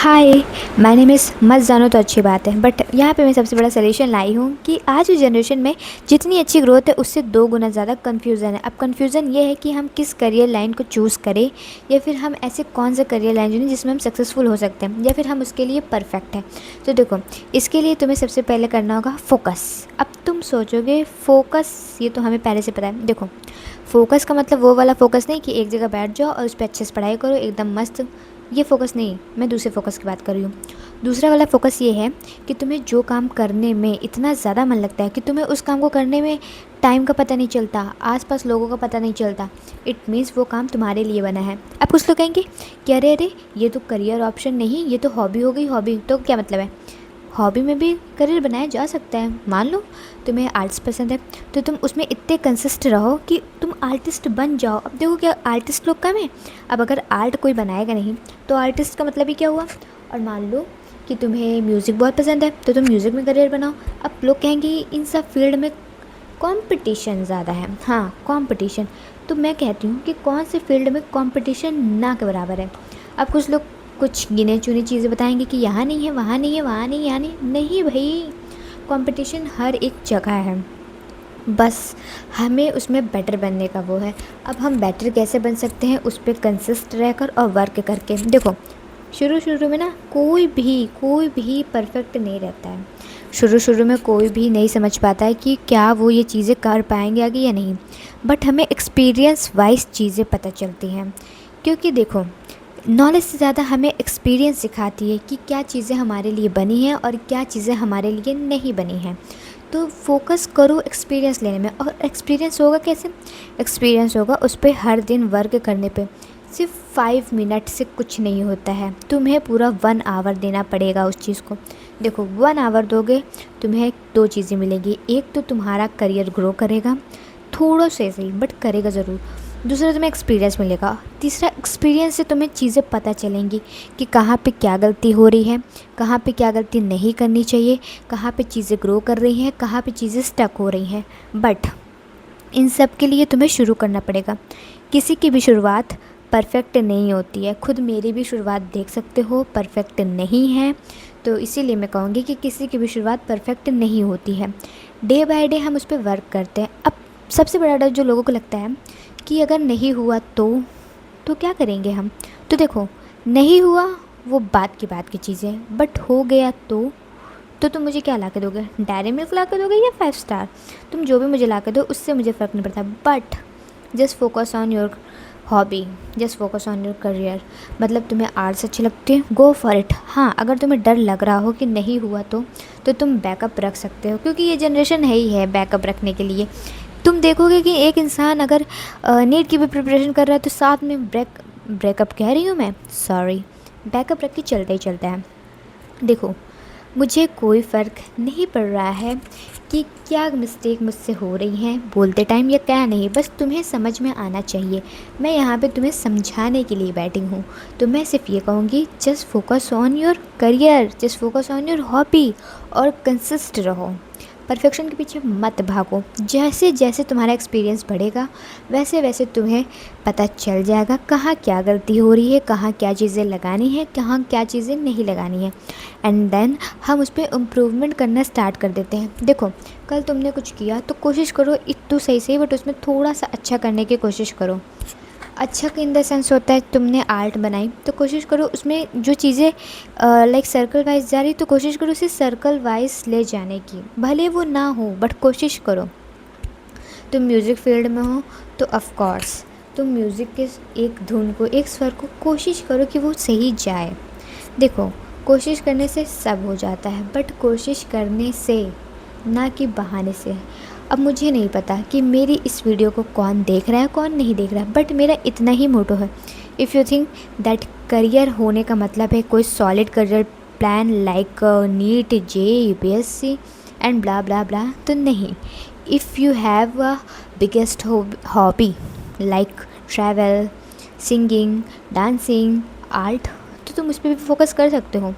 हाय। मैंने मिस मत जानो तो अच्छी बात है, बट यहाँ पे मैं सबसे बड़ा सलूशन लाई हूँ कि आज की जनरेशन में जितनी अच्छी ग्रोथ है उससे 2 गुना ज़्यादा कन्फ्यूज़न है। अब कन्फ्यूज़न ये है कि हम किस करियर लाइन को चूज़ करें, या फिर हम ऐसे कौन सा करियर लाइन चुनें जिसमें हम सक्सेसफुल हो सकते हैं, या फिर हम उसके लिए परफेक्ट हैं। तो देखो, इसके लिए तुम्हें सबसे पहले करना होगा फोकस। अब तुम सोचोगे फोकस, ये तो हमें पहले से पता है। देखो, फोकस का मतलब वो वाला फोकस नहीं कि एक जगह बैठ जाओ और उस पर अच्छे से पढ़ाई करो एकदम मस्त, ये फ़ोकस नहीं। मैं दूसरे फ़ोकस की बात कर रही हूँ। दूसरा वाला फ़ोकस ये है कि तुम्हें जो काम करने में इतना ज़्यादा मन लगता है कि तुम्हें उस काम को करने में टाइम का पता नहीं चलता, आसपास लोगों का पता नहीं चलता। इट मीन्स वो काम तुम्हारे लिए बना है। अब कुछ लोग कहेंगे कि अरे अरे, ये तो करियर ऑप्शन नहीं, ये तो हॉबी हो गई। हॉबी तो क्या मतलब है? हॉबी में भी करियर बनाया जा सकता है। मान लो तुम्हें आर्ट्स पसंद है तो तुम उसमें इतने कंसिस्ट रहो कि तुम आर्टिस्ट बन जाओ। अब देखो, क्या आर्टिस्ट लोग कम है? अब अगर आर्ट कोई बनाएगा नहीं तो आर्टिस्ट का मतलब ही क्या हुआ? और मान लो कि तुम्हें म्यूज़िक बहुत पसंद है तो तुम म्यूज़िक में करियर बनाओ। अब लोग कहेंगे इन सब फील्ड में कंपटीशन ज़्यादा है। हाँ, कंपटीशन। तो मैं कहती हूँ कि कौन से फील्ड में कंपटीशन ना के बराबर है। अब कुछ लोग कुछ गिने चुनी चीज़ें बताएंगे कि यहाँ नहीं है, वहाँ नहीं है, वहाँ नहीं, यहाँ नहीं। नहीं भाई, कंपटीशन हर एक जगह है, बस हमें उसमें बेटर बनने का वो है। अब हम बेटर कैसे बन सकते हैं? उस पर कंसिस्ट रहकर और वर्क करके। देखो, शुरू शुरू में ना कोई भी परफेक्ट नहीं रहता है। शुरू शुरू में कोई भी नहीं समझ पाता है कि क्या वो ये चीज़ें कर पाएंगे आगे या नहीं। बट हमें एक्सपीरियंस वाइज चीज़ें पता चलती हैं, क्योंकि देखो, नॉलेज से ज़्यादा हमें एक्सपीरियंस सिखाती है कि क्या चीज़ें हमारे लिए बनी हैं और क्या चीज़ें हमारे लिए नहीं बनी हैं। तो फोकस करो एक्सपीरियंस लेने में। और एक्सपीरियंस होगा कैसे? एक्सपीरियंस होगा उस पर हर दिन वर्क करने पे। सिर्फ 5 मिनट से कुछ नहीं होता है, तुम्हें पूरा 1 आवर देना पड़ेगा उस चीज़ को। देखो, 1 आवर दोगे, तुम्हें 2 चीज़ें मिलेंगी। एक तो तुम्हारा करियर ग्रो करेगा, थोड़ा से सही बट करेगा ज़रूर। दूसरा, तुम्हें एक्सपीरियंस मिलेगा। तीसरा, एक्सपीरियंस से तुम्हें चीज़ें पता चलेंगी कि कहाँ पे क्या गलती हो रही है, कहाँ पे क्या गलती नहीं करनी चाहिए, कहाँ पे चीज़ें ग्रो कर रही हैं, कहाँ पे चीज़ें स्टक हो रही हैं। बट इन सब के लिए तुम्हें शुरू करना पड़ेगा। किसी की भी शुरुआत परफेक्ट नहीं होती है। खुद मेरी भी शुरुआत देख सकते हो, परफेक्ट नहीं है। तो इसीलिए मैं कहूँगी कि किसी की भी शुरुआत परफेक्ट नहीं होती है। डे बाय डे हम उस पर वर्क करते हैं। अब सबसे बड़ा डर जो लोगों को लगता है कि अगर नहीं हुआ तो क्या करेंगे हम? तो देखो, नहीं हुआ वो बात की चीज़ें, बट हो गया तो तुम मुझे क्या ला के दोगे? डेयरी मिल्क ला के दोगे या 5 स्टार? तुम जो भी मुझे ला के दो उससे मुझे फ़र्क नहीं पड़ता। But just focus on your hobby, just focus on your career. मतलब तुम्हें आर्ट्स अच्छी लगती है, गो फॉर इट। हाँ, अगर तुम्हें डर लग रहा हो कि नहीं हुआ तो तुम बैकअप रख सकते हो, क्योंकि ये जनरेशन है ही है बैकअप रखने के लिए। तुम देखोगे कि एक इंसान अगर नीट की भी प्रिपरेशन कर रहा है तो साथ में ब्रेकअप कह रही हूँ मैं, सॉरी, बैकअप रख के चलता ही चलता है। देखो, मुझे कोई फ़र्क नहीं पड़ रहा है कि क्या मिस्टेक मुझसे हो रही हैं बोलते टाइम या क्या नहीं, बस तुम्हें समझ में आना चाहिए। मैं यहाँ पे तुम्हें समझाने के लिए बैठी हूँ। तो मैं सिर्फ ये कहूँगी, just focus on your career, just focus on your hobby और कंसिस्ट रहो। परफेक्शन के पीछे मत भागो। जैसे जैसे तुम्हारा एक्सपीरियंस बढ़ेगा वैसे वैसे तुम्हें पता चल जाएगा कहाँ क्या गलती हो रही है, कहाँ क्या चीज़ें लगानी है, कहाँ क्या चीज़ें नहीं लगानी है। एंड देन हम उस पर इम्प्रूवमेंट करना स्टार्ट कर देते हैं। देखो, कल तुमने कुछ किया तो कोशिश करो इतना सही बट उसमें थोड़ा सा अच्छा करने की कोशिश करो। अच्छा इन द सेंस होता है, तुमने आर्ट बनाई तो कोशिश करो उसमें जो चीज़ें लाइक सर्कल वाइज जा रही तो कोशिश करो उसे सर्कल वाइज ले जाने की। भले वो ना हो बट कोशिश करो। तुम म्यूज़िक फील्ड में हो तो ऑफ कोर्स तुम म्यूज़िक के एक धुन को, एक स्वर को कोशिश करो कि वो सही जाए। देखो, कोशिश करने से सब हो जाता है, बट कोशिश करने से, ना कि बहाने से। अब मुझे नहीं पता कि मेरी इस वीडियो को कौन देख रहा है कौन नहीं देख रहा है, बट मेरा इतना ही मोटो है, if you think that career होने का मतलब है कोई solid career plan like NEET, JEE, UPSC and blah blah blah, तो नहीं। If you have a biggest hobby like travel, singing, dancing, art, तो तुम उस पर भी फोकस कर सकते हो।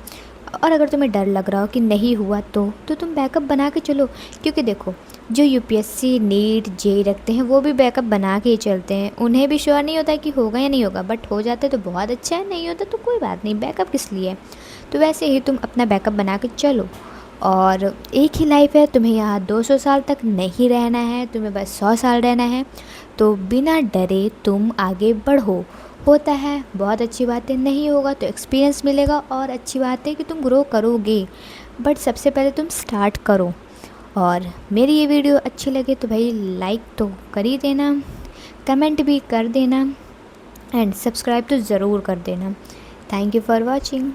और अगर तुम्हें डर लग रहा हो कि नहीं हुआ तो तुम बैकअप बना के चलो। क्योंकि देखो, जो यूपीएससी, नीट, जे रखते हैं वो भी बैकअप बना के ही चलते हैं। उन्हें भी श्योर नहीं होता है कि होगा या नहीं होगा, बट हो जाता है तो बहुत अच्छा है, नहीं होता तो कोई बात नहीं, बैकअप किस लिए। तो वैसे ही तुम अपना बैकअप बना के चलो। और एक ही लाइफ है, तुम्हें यहाँ 200 साल तक नहीं रहना है, तुम्हें बस 100 साल रहना है। तो बिना डरे तुम आगे बढ़ो। होता है बहुत अच्छी बात है, नहीं होगा तो एक्सपीरियंस मिलेगा और अच्छी बात है कि तुम ग्रो करोगे। बट सबसे पहले तुम स्टार्ट करो। और मेरी ये वीडियो अच्छी लगे तो भाई लाइक तो कर ही देना, कमेंट भी कर देना एंड सब्सक्राइब तो ज़रूर कर देना। Thank you for watching.